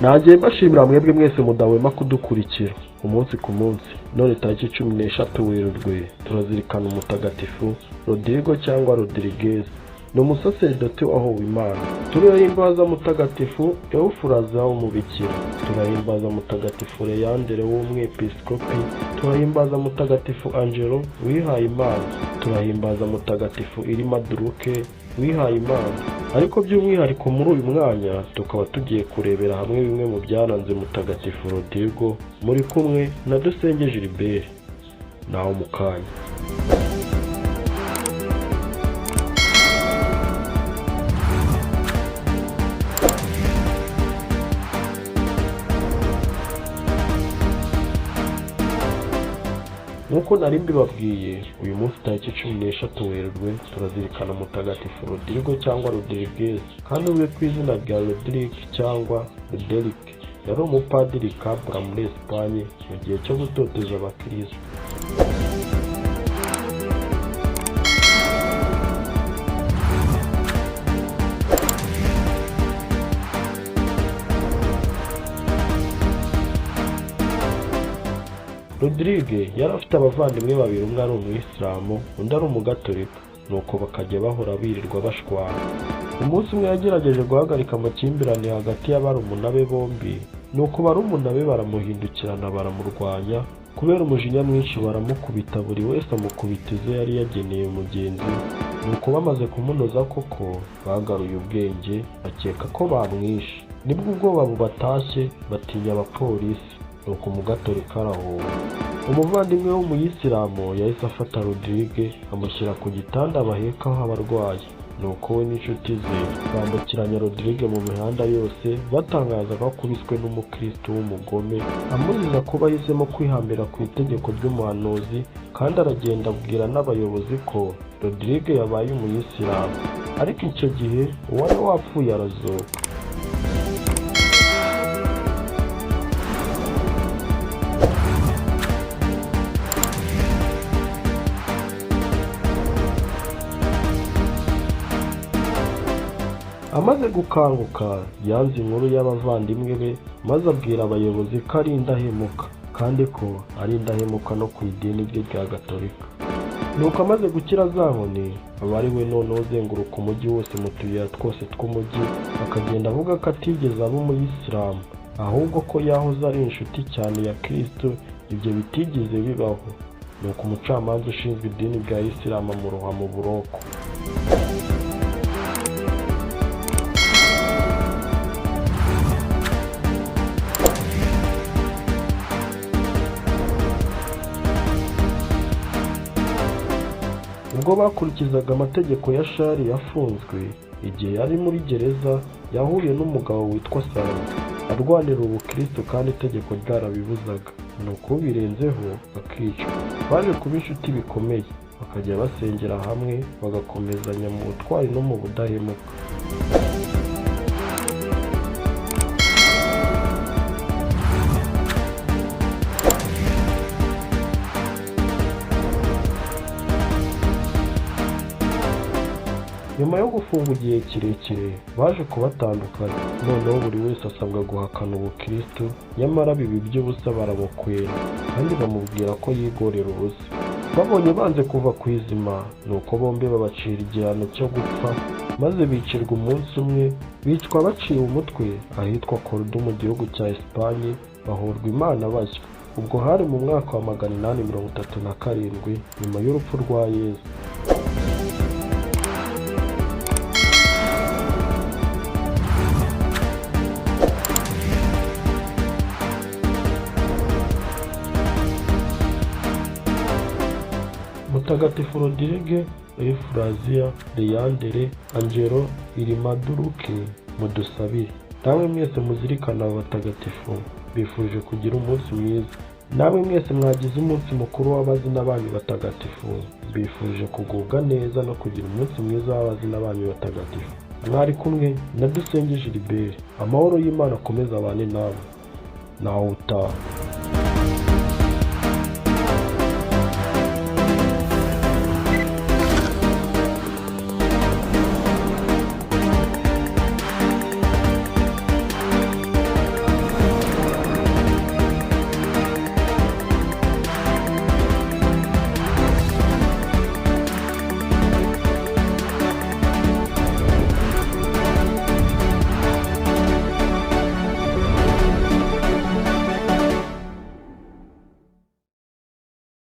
nagiye mbashimira mwebwe mwese mudahwema kudukurikira umunsi ku munsi. None tariki 16 Werurwe turazirikana umutagatifu Rodrigo cyangwa Rodriguez. Ni umusaseridoti wahowe Imana. Turahimbaza mutagatifu Eufurazi w'umubikira. Turahimbaza mutagatifu Leyandere w'umwepiskopi. Turahimbaza mutagatifu Angelo wihaye Imana. Turahimbaza mutagatifu Irima Duruke wihaye Imana. Ariko by'umwihariko muri uyu mwanya tukaba tugiye kurebera hamwe bimwe mu byaranze mutagatifu Rodrigo, muri kumwe na Dusenge Gilbert. Naho mu kanya. Nkuko nari mbibabwiye, uyu munsi tariki 16 Werurwe turazirikana mutagatifu Rodrigo cyangwa Rodriguez, kandi uzwi ku izina rya Rodrigue cyangwa Roderick. Yari umupadiri Cabra muri Espagne mu gihe cyo gutoteza abakristo. Rodrigue yari afite abavandimwe babiri, umwe ari umuyisilamu undi ari umugatolika, nuko bakajya bahora birirwa bashwana. Umunsi umwe yagerageje guhagarika amakimbirane hagati y'abarumuna be bombi, nuko barumuna be baramuhindukirana baramurwanya. Kubera umujinya mwinshi baramukubita, buri wese amukubita izo yari yageneye mugenzi. Nuko bamaze kumunoza koko bagaruye ubwenge, bakeka ko bamwishe. Nibwo ubwoba bubatashye batinya abapolisi, nuko umugatolika arahuwe. Umuvandimwe w'umuyisilamu yahise afata Rodrigue amushyira ku gitanda bahekaho abarwayi. Nuko we n'inshuti ze bambukiranya Rodrigue mu mihanda yose batangaza ko akubiswe n'umukristo w'umugome, amuziza kuba ahisemo kwihambira ku itegeko ry'umuhanuzi, kandi aragenda abwira n'abayobozi ko Rodrigue yabaye umuyisilamu. Ariko icyo gihe uwari wapfuye arazuka. Amaze gukanguka yanze inkuru y'abavandimwe be, maze abwira abayobozi ko ari indahemuka, kandi ko ari indahemuka no ku idini rye rya gatolika. Nuko amaze gukira za nkoni, aba ari we noneho uzenguruka umujyi wose mu tuyira twose tw'umujyi, akagenda avuga ko atigeze aba umuyisilamu, ahubwo ko yahoze ari inshuti cyane ya Kristo, ibyo bitigeze bibaho. Nuko umucamanza ushinzwe idini rya Isilamu amuroha mu buroko. Ubwo bakurikizaga amategeko ya Shari yafunzwe, igihe yari muri gereza yahuye n'umugabo witwa Sara arwanira ubukristo kandi itegeko ryarabibuzaga, nuko birenzeho bakicwa. Baje kuba inshuti bikomeye, bakajya basengera hamwe bagakomezanya mu butwari no mu budahemuka. Nyuma yo gufunga igihe kirekire baje kubatandukana, noneho buri wese asabwa guhakana ubukristo, nyamara bibi by'ubusa baramukwera kandi bamubwira ko yigorera ubusa. Babonye banze kuva ku izima, nuko bombi babacira igihano cyo gupfa, maze bicirwa umunsi umwe, bicwa baciwe umutwe ahitwa Cordo mu gihugu cya Espagne, bahorwa Imana basya. Ubwo hari mu mwaka wa 837 nyuma y'urupfu rwa Yesu. Mutagatifu Rodrigue, Eufrazia, Leyandere, Angelo, Irima Duruke, mudusabire. Namwe mwese muzirikana abatagatifu, bifuje kugira umunsi mwiza. Namwe mwese mwagize umunsi mukuru w'abazina banyu batagatifu, bifuje kugubwa neza no kugira umunsi mwiza w'abazina banyu batagatifu. Mwari kumwe na Dusenge Gilbert. Amahoro y'Imana akomeza abane nawe. Nawe utaha.